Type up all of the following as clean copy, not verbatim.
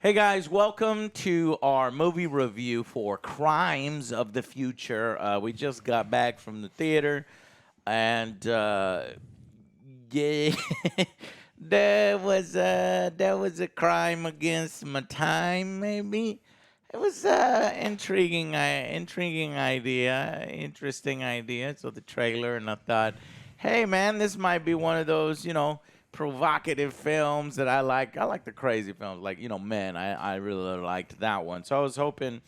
Hey guys, welcome to our movie review for Crimes of the Future. We just got back from the theater, and yeah, there was a crime against my time. Maybe it was intriguing idea, interesting idea. So the trailer, and I thought, hey man, this might be one of those, provocative films that I like. I like the crazy films, like Men. I really liked that one. So I was hoping,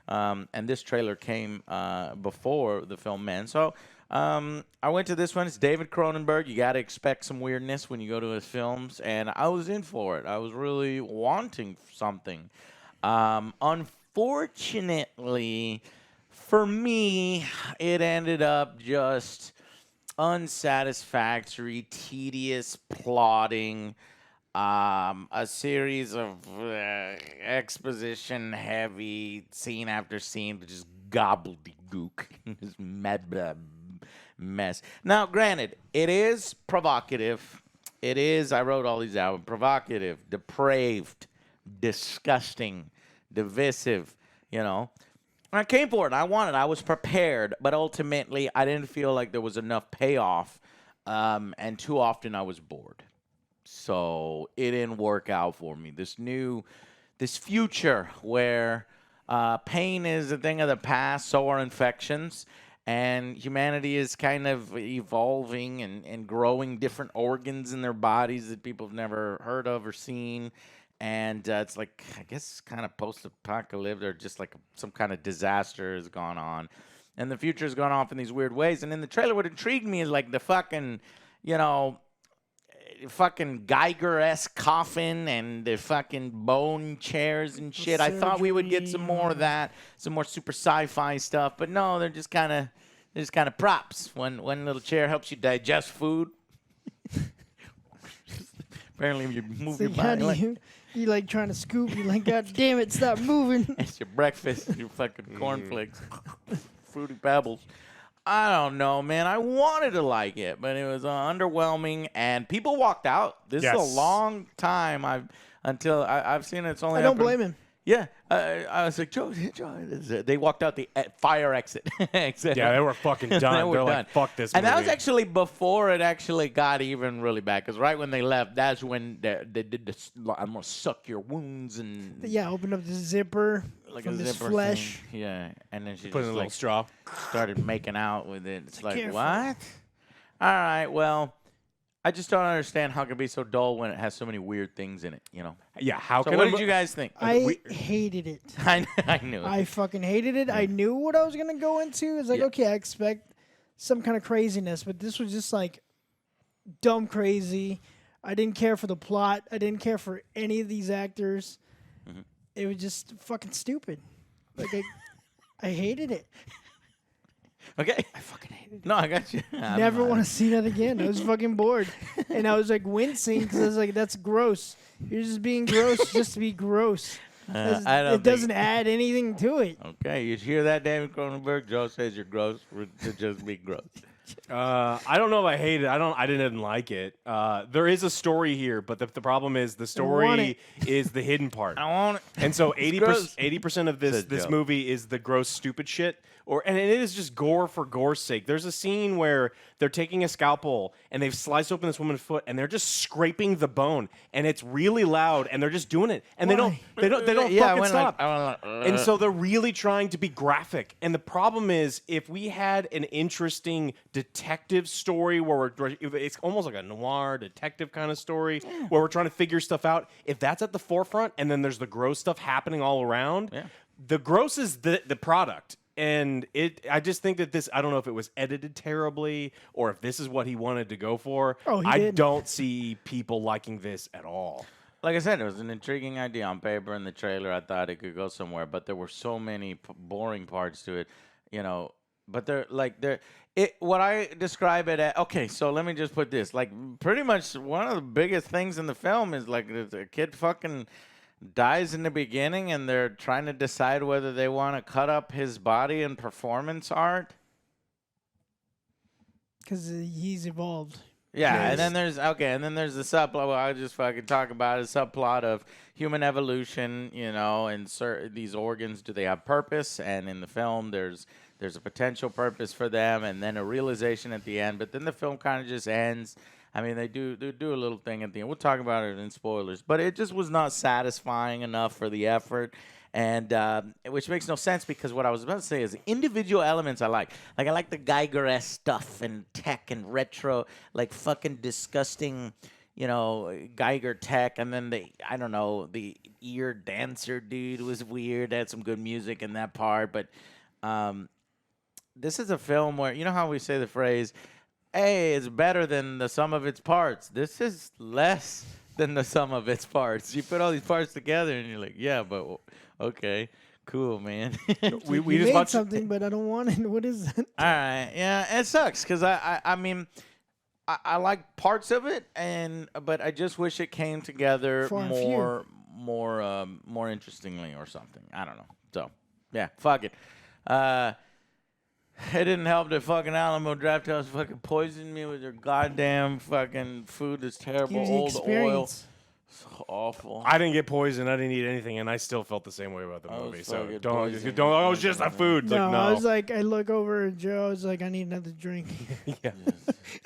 and this trailer came before the film Men. So I went to this one. It's David Cronenberg. You got to expect some weirdness when you go to his films, and I was in for it. I was really wanting something. Unfortunately, for me, it ended up just unsatisfactory, tedious plotting, a series of exposition-heavy, scene after scene, just gobbledygook, just mess. Now, granted, it is provocative. It is, I wrote all these out, provocative, depraved, disgusting, divisive, I came for it. I wanted. I was prepared, but ultimately, I didn't feel like there was enough payoff, and too often I was bored. So it didn't work out for me. This future where pain is a thing of the past, so are infections, and humanity is kind of evolving and growing different organs in their bodies that people have never heard of or seen. And it's like, I guess, kind of post-apocalyptic, or just like some kind of disaster has gone on. And the future has gone off in these weird ways. And in the trailer, what intrigued me is like the fucking, fucking Geiger-esque coffin and the fucking bone chairs and shit. I thought we would get some more of that, some more super sci-fi stuff. But no, they're just kind of props. One little chair helps you digest food. Apparently, you move your body. You like trying to scoop. You're like, God damn it, stop moving. It's your breakfast, your fucking cornflakes, Fruity Pebbles. I don't know, man. I wanted to like it, but it was underwhelming, and people walked out. This is a long time. I've seen it. It's only. I don't blame him. Yeah, I was like, Joe, they walked out the fire exit. Yeah, they were fucking done. They're done. like, fuck this movie. And that was actually before it actually got even really bad. Because right when they left, that's when they did this, I'm going to suck your wounds. And yeah, opened up the zipper like from a his zipper flesh. Thing. Yeah, and then she put in just a little straw. started making out with it. It's like, careful. what? All right, well, I just don't understand how it can be so dull when it has so many weird things in it, Yeah, how So can what did you guys think? I hated it. I knew it. I fucking hated it. I knew what I was going to go into. It's like, okay, I expect some kind of craziness, but this was just like dumb crazy. I didn't care for the plot. I didn't care for any of these actors. Mm-hmm. It was just fucking stupid. Like, I hated it. Okay. I fucking hated it. No, I got you. Never want to see that again. I was fucking bored. And I was like wincing because I was like, that's gross. You're just being gross just to be gross. It doesn't add anything to it. Okay, you hear that, David Cronenberg? Joe says you're gross to just be gross. I don't know if I hate it. I didn't like it. There is a story here, but the problem is the story is the hidden part. I want it. And so 80% of this movie is the gross, stupid shit. And it is just gore for gore's sake. There's a scene where they're taking a scalpel and they've sliced open this woman's foot and they're just scraping the bone and it's really loud and they're just doing it and they don't fucking stop. And so they're really trying to be graphic. And the problem is if we had an interesting detective story where it's almost like a noir detective kind of story where we're trying to figure stuff out, if that's at the forefront and then there's the gross stuff happening all around, the gross is the product. And I just think that this, I don't know if it was edited terribly or if this is what he wanted to go for. I don't see people liking this at all. Like I said, it was an intriguing idea on paper. In the trailer, I thought it could go somewhere, but there were so many boring parts to it, But what I describe it as, okay, so let me just put this. Like, pretty much one of the biggest things in the film is, like, a kid fucking dies in the beginning and they're trying to decide whether they want to cut up his body in performance art. Because he's evolved. Yeah, Yes. and then there's the subplot. Well, I'll just fucking talk about it. Subplot of human evolution, and these organs, do they have purpose? And in the film, there's a potential purpose for them, and then a realization at the end. But then the film kind of just ends. I mean, they do a little thing at the end. We'll talk about it in spoilers, but it just was not satisfying enough for the effort. And which makes no sense because what I was about to say is individual elements I like. Like I like the Geiger-esque stuff and tech and retro, like fucking disgusting, Geiger tech. And then the ear dancer dude was weird. Had some good music in that part. But this is a film where, you know how we say the phrase, hey, it's better than the sum of its parts. This is less than the sum of its parts. You put all these parts together and you're like, yeah, but okay, cool, man. we You just made watched something, but I don't want it. What is it? All right, yeah, it sucks because I mean, I like parts of it, but I just wish it came together For a few. more interestingly or something. I don't know. So yeah, fuck it. It didn't help that fucking Alamo Draft House fucking poisoned me with their goddamn fucking food that's terrible, Gives you old oil. experience. So awful. I didn't get poisoned. I didn't eat anything, and I still felt the same way about the I was movie. So fucking don't. poisoned. Oh, it's just the food. No, Like, no. I was like, I look over at Joe. I was like, I need another drink. yeah.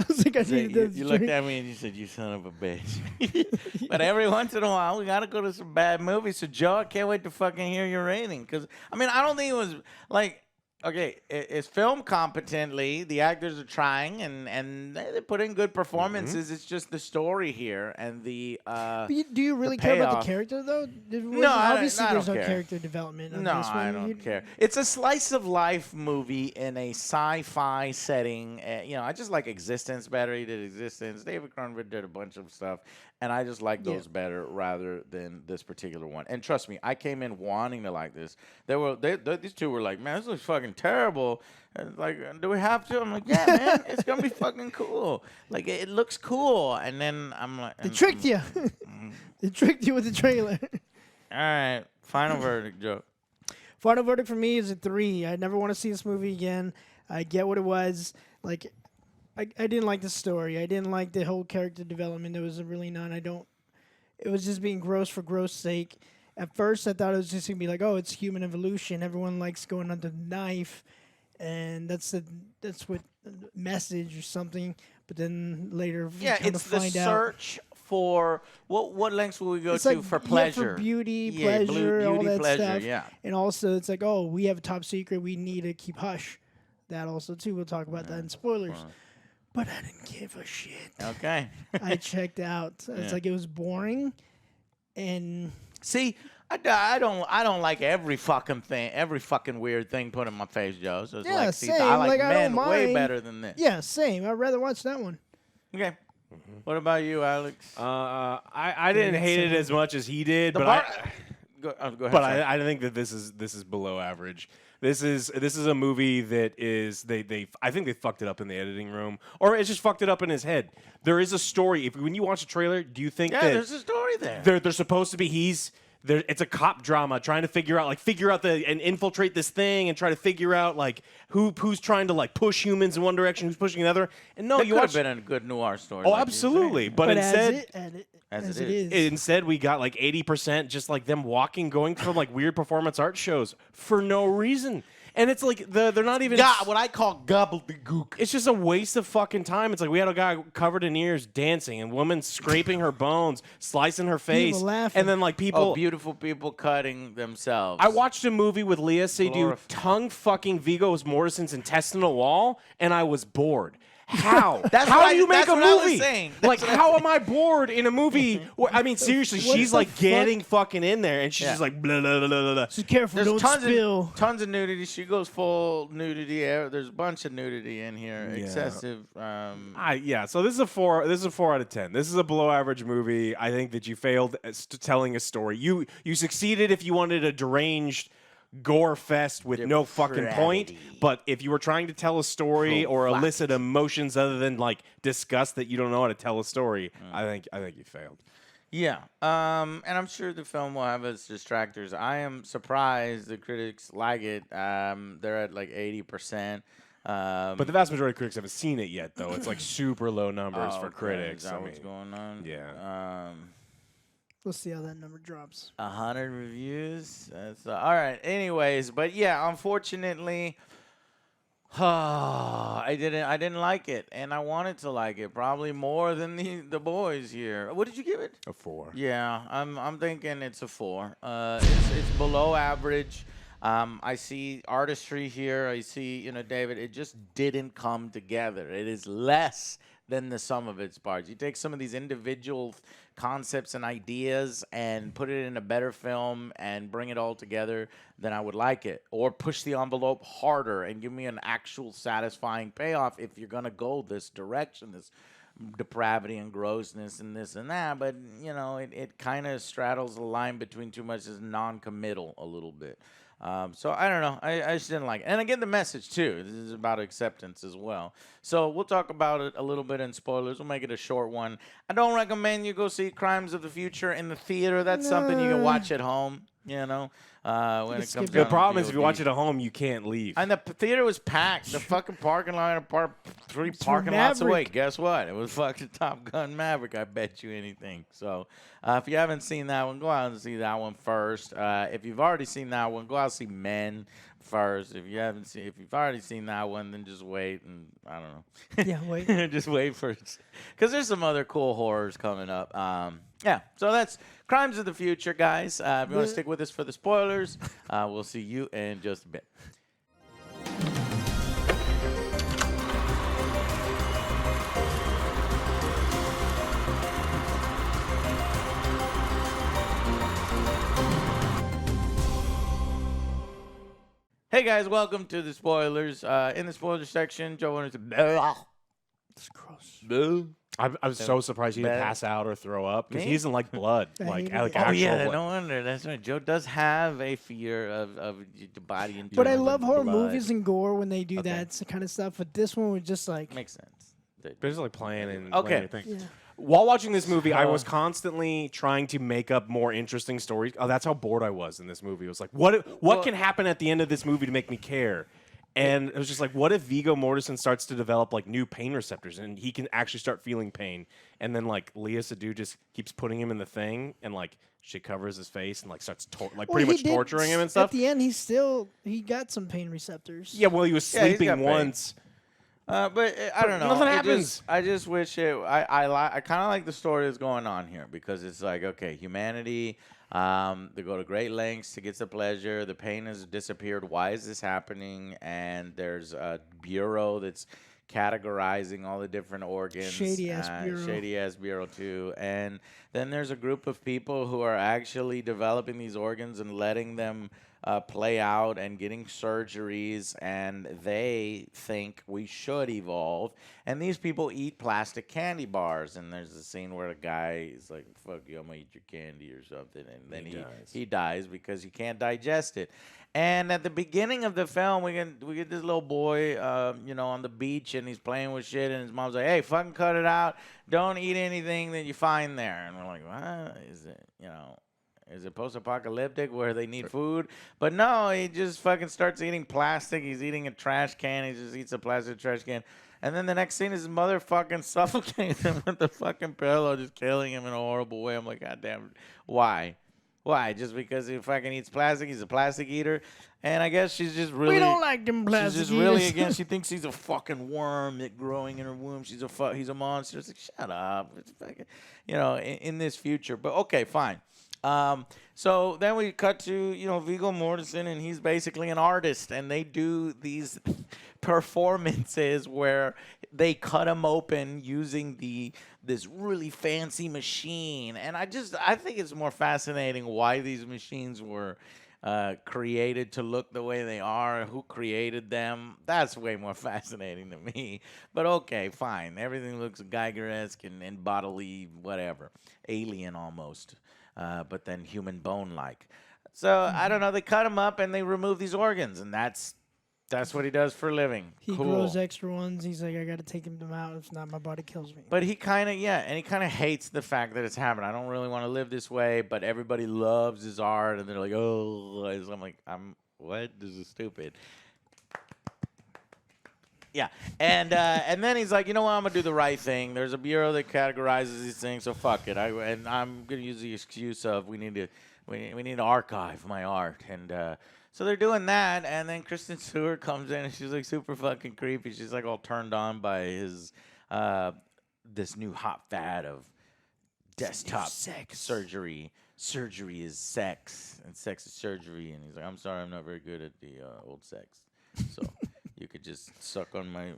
I was like, I So need another you drink. looked at me and you said, "You son of a bitch." But every once in a while, we gotta go to some bad movies. So Joe, I can't wait to fucking hear your rating because I mean, I don't think it was like. Okay, it's filmed competently. The actors are trying, and they put in good performances. It's just the story here and the. But do you really care about payoff. the character though? I Obviously, don't there's no care. character development. On No, this one. I don't care. It's a slice of life movie in a sci-fi setting. I just like Existence better. He did Existence. David Cronenberg did a bunch of stuff, and I just like those better rather than this particular one. And trust me, I came in wanting to like this. These two were like, man, this looks fucking terrible. And like, do we have to? I'm like, yeah, man, it's gonna be fucking cool. Like, it looks cool. And then I'm like, They tricked you. They tricked you with the trailer. All right, final verdict, Joe. Final verdict for me is a 3. I never want to see this movie again. I get what it was. Like, I didn't like the story. I didn't like the whole character development. There was really none. It was just being gross for gross sake. At first, I thought it was just going to be like, oh, it's human evolution. Everyone likes going under the knife. And that's what message or something. But then later, Yeah, come it's to the find out. search for what lengths will we go It's to like, for yeah, pleasure? for beauty, Yeah, pleasure, all beauty, that pleasure, stuff. yeah. And also, it's like, oh, we have a top secret. We need to keep hush. That also, too. We'll talk about that in spoilers. But I didn't give a shit. Okay. I checked out. It's like it was boring. And See, I don't like every fucking thing, every fucking weird thing put in my face, Joe. So it's Yeah, like, see, same. I like Like, I men don't way mind. better than this. yeah, same. I'd rather watch that one. Okay. What about you, Alex? I didn't hate it as much as he did, but Go ahead. but sorry. I think that this is below average. This is a movie that is I think they fucked it up in the editing room, or it's just fucked it up in his head. There is a story. When you watch a trailer, do you think that there's a story there. they're supposed to be it's a cop drama trying to figure out and infiltrate this thing and try to figure out like who's trying to like push humans in one direction, who's pushing another. And no, That you could watch have been a good noir story. Oh, like you absolutely. say. But instead as it it is. Instead, we got like 80% just like them going from like weird performance art shows for no reason. And it's like they're not even what I call gobbledygook. It's just a waste of fucking time. It's like we had a guy covered in ears dancing and women scraping her bones, slicing her face, laughing. and then like people. Beautiful people cutting themselves. I watched a movie with Leah Seydoux tongue fucking Viggo Mortensen's intestinal wall, and I was bored. How? How do you make a what I was movie? saying. Like, how am I bored in a movie? Where, I mean, seriously, What she's the like fuck? getting fucking in there, and she's Yeah. just like blah blah blah blah blah. So careful, There's don't spill. tons of nudity. She goes full nudity. There's a bunch of nudity in here. Yeah. Excessive. So this is a 4. This is a 4 out of 10. This is a below average movie. I think that you failed at telling a story. You succeeded if you wanted a deranged gore fest with no fucking point. Depravity. But if you were trying to tell a story or Provocative. elicit emotions other than like disgust that you don't know how to tell a story, I think you failed. Yeah. And I'm sure the film will have its distractors. I am surprised the critics like it. They're at like 80%. But the vast majority of critics haven't seen it yet, though. It's like super low numbers for critics. Is that what's going on? Yeah. We'll see how that number drops. 100 reviews. That's all right. Anyways, but yeah, unfortunately, I didn't like it, and I wanted to like it probably more than the boys here. What did you give it? A 4. Yeah, I'm thinking it's a 4. It's below average. I see artistry here. I see, David, it just didn't come together. It is less than the sum of its parts. You take some of these individual concepts and ideas and put it in a better film and bring it all together, then I would like it. Or push the envelope harder and give me an actual satisfying payoff if you're going to go this direction, this depravity and grossness and this and that. But, it kind of straddles the line between too much as non-committal a little bit. So I don't know. I just didn't like it. And I get the message, too. This is about acceptance as well. So we'll talk about it a little bit in spoilers. We'll make it a short one. I don't recommend you go see Crimes of the Future in the theater. That's something you can watch at home, when it comes The out problem on is if you watch it at home, you can't leave. And the theater was packed. The fucking parking lot, three parking lots away. Guess what? It was fucking Top Gun Maverick. I bet you anything. So if you haven't seen that one, go out and see that one first. If you've already seen that one, go out and see Men first. If you've already seen that one, then just wait and I don't know. Yeah, wait. Just wait for it, because there's some other cool horrors coming up. Yeah, so that's Crimes of the Future, guys. If you want to stick with us for the spoilers, we'll see you in just a bit. Hey, guys, welcome to the spoilers. In the spoiler section, Joe wanted to... It's gross. I'm so surprised he didn't pass out or throw up because he doesn't like blood. like actual Oh, yeah, blood. no wonder. That's right. Joe does have a fear of the body and But I love horror blood. movies and gore when they do that kind of stuff. But this one was just like... Makes sense. They're just like playing and Okay. playing everything. Yeah. While watching this movie, I was constantly trying to make up more interesting stories. Oh, that's how bored I was in this movie. It was like, what can happen at the end of this movie to make me care? And it was just like, what if Viggo Mortensen starts to develop like new pain receptors and he can actually start feeling pain? And then like Léa Seydoux just keeps putting him in the thing and like she covers his face and like starts pretty much torturing him and stuff. At the end, he got some pain receptors. Yeah, well, he was sleeping once. But I don't know. Nothing happens. I just wish it. I kind of like the story that's going on here because it's like, okay, humanity. They go to great lengths to get the pleasure. The pain has disappeared. Why is this happening? And there's a bureau that's categorizing all the different organs. Shady-ass bureau. Shady-ass bureau, too. And then there's a group of people who are actually developing these organs and letting them play out and getting surgeries, and they think we should evolve. And these people eat plastic candy bars, and there's a scene where a guy is like, fuck you, I'm going to eat your candy or something, and then he dies because he can't digest it. And at the beginning of the film, we get this little boy, on the beach, and he's playing with shit, and his mom's like, hey, fucking cut it out. Don't eat anything that you find there. And we're like, what? Is it post-apocalyptic where they need food? But no, he just fucking starts eating plastic. He's eating a trash can. He just eats a plastic trash can. And then the next scene is his mother fucking suffocating him with the fucking pillow, just killing him in a horrible way. I'm like, God damn, why? Why? Just because he fucking eats plastic? He's a plastic eater? And I guess she's just really... We don't like them plastic She's just really, again, she thinks he's a fucking worm that growing in her womb. He's a monster. It's like, shut up. It's fucking, in this future. But okay, fine. So then we cut to, Viggo Mortensen, and he's basically an artist, and they do these performances where they cut him open using this really fancy machine. And I think it's more fascinating why these machines were created to look the way they are, who created them. That's way more fascinating to me. But okay, fine. Everything looks Geiger-esque and bodily, whatever, alien almost. But then human bone-like. So, I don't know, they cut him up and they remove these organs, and that's what he does for a living. He grows extra ones. He's like, I got to take them out. If not, my body kills me. But he kind of, and he kind of hates the fact that it's happening. I don't really want to live this way, but everybody loves his art, and they're like, oh. I'm like, what? This is stupid. Yeah, and then he's like, you know what? I'm gonna do the right thing. There's a bureau that categorizes these things, so fuck it. And I'm gonna use the excuse of we need to archive my art, and so they're doing that. And then Kristen Stewart comes in, and she's like super fucking creepy. She's like all turned on by his this new hot fad of desktop sex surgery. Surgery is sex, and sex is surgery. And he's like, I'm sorry, I'm not very good at the old sex, so. You could just suck on my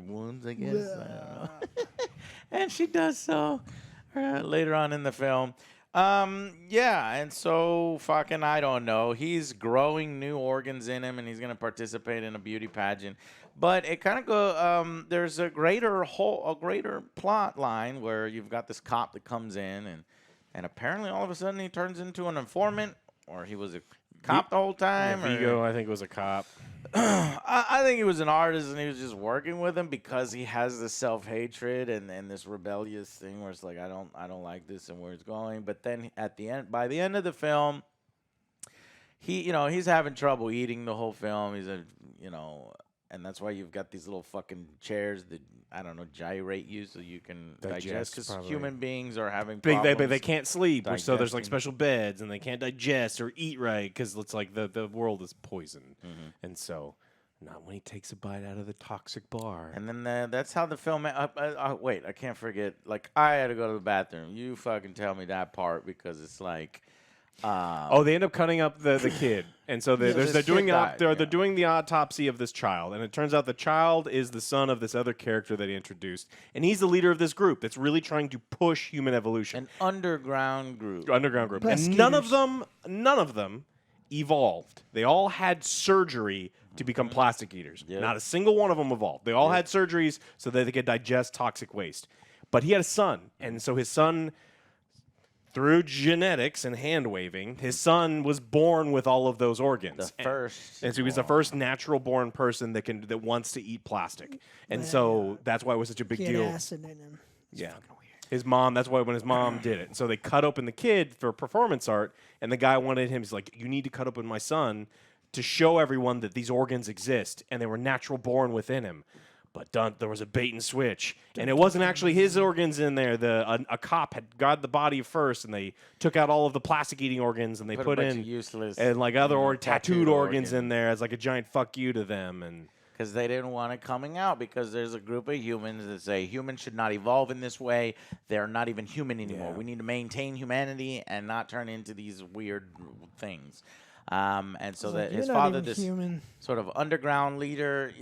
wounds, I guess. I don't know. And she does so later on in the film. Yeah, and so fucking I don't know. He's growing new organs in him, and he's gonna participate in a beauty pageant. But it kind of go. There's a greater plot line where you've got this cop that comes in, and apparently all of a sudden he turns into an informant, or he was a cop the whole time. Vigo, I think, was a cop. I think he was an artist, and he was just working with him because he has this self-hatred and this rebellious thing where it's like I don't like this and where it's going. But then by the end of the film, he's having trouble eating the whole film. And that's why you've got these little fucking chairs that gyrate you so you can digest. Because human beings are having problems. They can't sleep, so there's like special beds, and they can't digest or eat right because it's like the world is poison, and so not when he takes a bite out of the toxic bar. And then that's how the film. Wait, I can't forget. Like I had to go to the bathroom. You fucking tell me that part because it's like. They end up cutting up the kid, and so they're doing the autopsy of this child, and it turns out the child is the son of this other character that he introduced, and he's the leader of this group that's really trying to push human evolution. An underground group, and none of them evolved. They all had surgery to become plastic eaters. Yep. Not a single one of them evolved. They all had surgeries so that they could digest toxic waste. But he had a son, and so his son. Through genetics and hand waving, his son was born with all of those organs. And so he was the first natural born person that wants to eat plastic. And so that's why it was such a big deal. Acid in him. Yeah. His mom, that's why when his mom did it. So they cut open the kid for performance art, and the guy wanted him, he's like, you need to cut open my son to show everyone that these organs exist, and they were natural born within him. But there was a bait and switch, and it wasn't actually his organs in there. A cop had got the body first, and they took out all of the plastic-eating organs, and they put in useless and like other tattooed organs in there as like a giant fuck you to them, and because they didn't want it coming out because there's a group of humans that say humans should not evolve in this way. They're not even human anymore. We need to maintain humanity and not turn into these weird things. And so that his father, this sort of underground leader,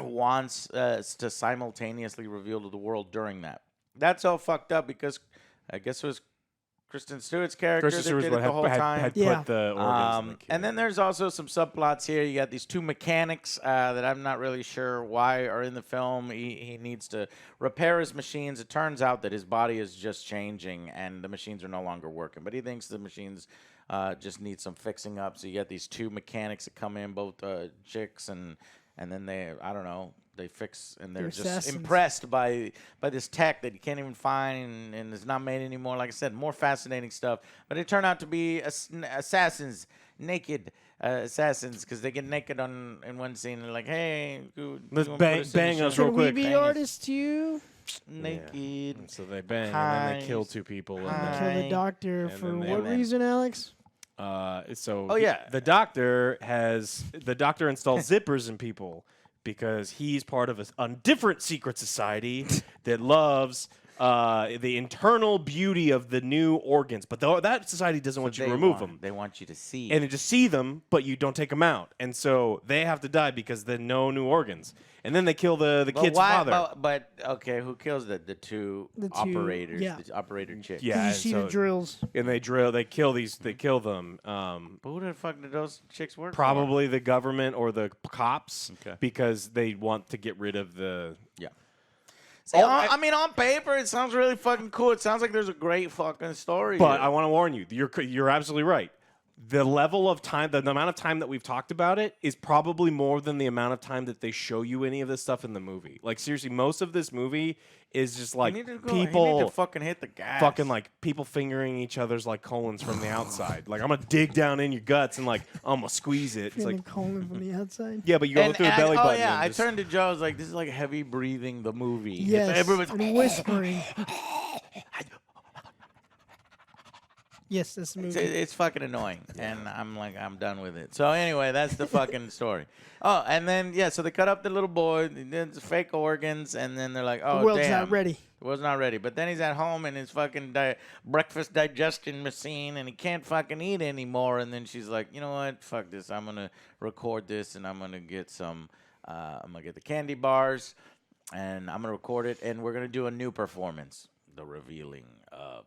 wants to simultaneously reveal to the world during that. That's all fucked up because I guess it was Kristen Stewart's character that did it the whole time. Had put the organs in the kid. And then there's also some subplots here. You got these two mechanics that I'm not really sure why are in the film. He needs to repair his machines. It turns out that his body is just changing and the machines are no longer working. But he thinks the machines just need some fixing up. So you got these two mechanics that come in, both chicks, and then they fix, and they're just assassins. Impressed by this tech that you can't even find and is not made anymore. Like I said, more fascinating stuff. But it turned out to be assassins, naked assassins, because they get naked in one scene. And they're like, hey, let's bang us real quick. Can we be artists too? Naked. Yeah. So they bang, and then they kill two people. And kill the doctor for what reason, Alex? The doctor installs zippers in people because he's part of a different secret society that loves the internal beauty of the new organs. But that society doesn't want you to remove them. They want you to see. And to see them, but you don't take them out. And so they have to die because there's no new organs. And then they kill the kid's father. But okay, who kills the two operators? Yeah. The operator chick. Yeah, you see the drills. And they kill them. But who the fuck did those chicks work probably for? The government or the cops, because they want to get rid of the... Yeah. See, on paper, it sounds really fucking cool. It sounds like there's a great fucking story. But I want to warn you, you're absolutely right. the level of time, the amount of time that we've talked about it is probably more than the amount of time that they show you any of this stuff in the movie. Like seriously, most of this movie is just like You need people to fucking hit the gas. fucking like people fingering each other's like colons from the outside. Like I'm gonna dig down in your guts and like I'm gonna squeeze it. It's Feeling like colon from the outside. yeah, but you go through the belly button. Oh yeah, and I just- turned to Joe. I was like, "This is like heavy breathing." The movie. Yes, Everyone's and whispering. Yes, that's the movie. It's fucking annoying, and I'm like, I'm done with it. So anyway, that's the fucking story. Oh, and then so they cut up the little boy, then fake organs, and then they're like, oh, The world's damn, not ready. The world's not ready. But then he's at home in his fucking breakfast digestion machine, and he can't fucking eat anymore. And then she's like, you know what? Fuck this. I'm gonna record this, and I'm gonna get some. I'm gonna get the candy bars, and I'm gonna record it, and we're gonna do a new performance, the revealing of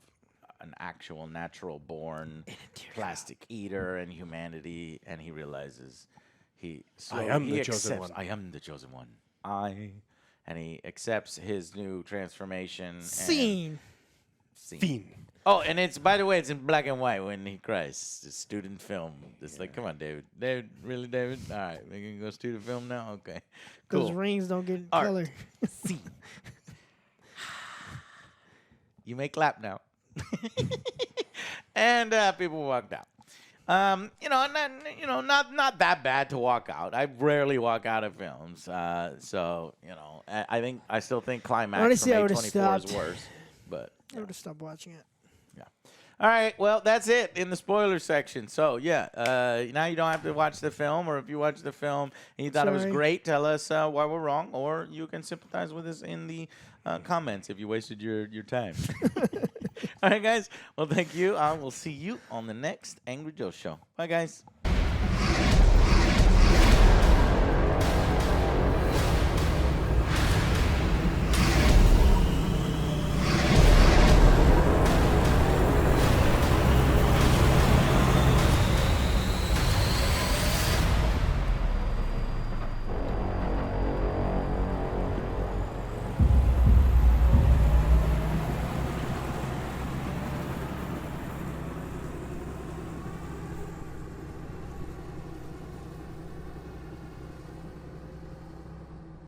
an actual natural-born plastic eater and humanity, and he realizes he am the chosen one. I am the chosen one. And he accepts his new transformation. Scene. Fiend. Oh, and it's, by the way, it's in black and white when he cries. It's student film. It's like, come on, David. David, really, David? All right, we're going to go student film now? Okay, cool. Those rings don't get Art. color. Scene. You may clap now. And people walked out. Not that bad to walk out. I rarely walk out of films. So I still think Climax Honestly, I from would've A24 is stopped. worse. But I would have stopped watching it. yeah. All right. Well, that's it in the spoiler section. So now you don't have to watch the film, or if you watched the film and you thought it was Sorry. great, tell us why we're wrong, or you can sympathize with us in the comments if you wasted your time. All right, guys. Well, thank you. I will see you on the next Angry Joe show. Bye, guys.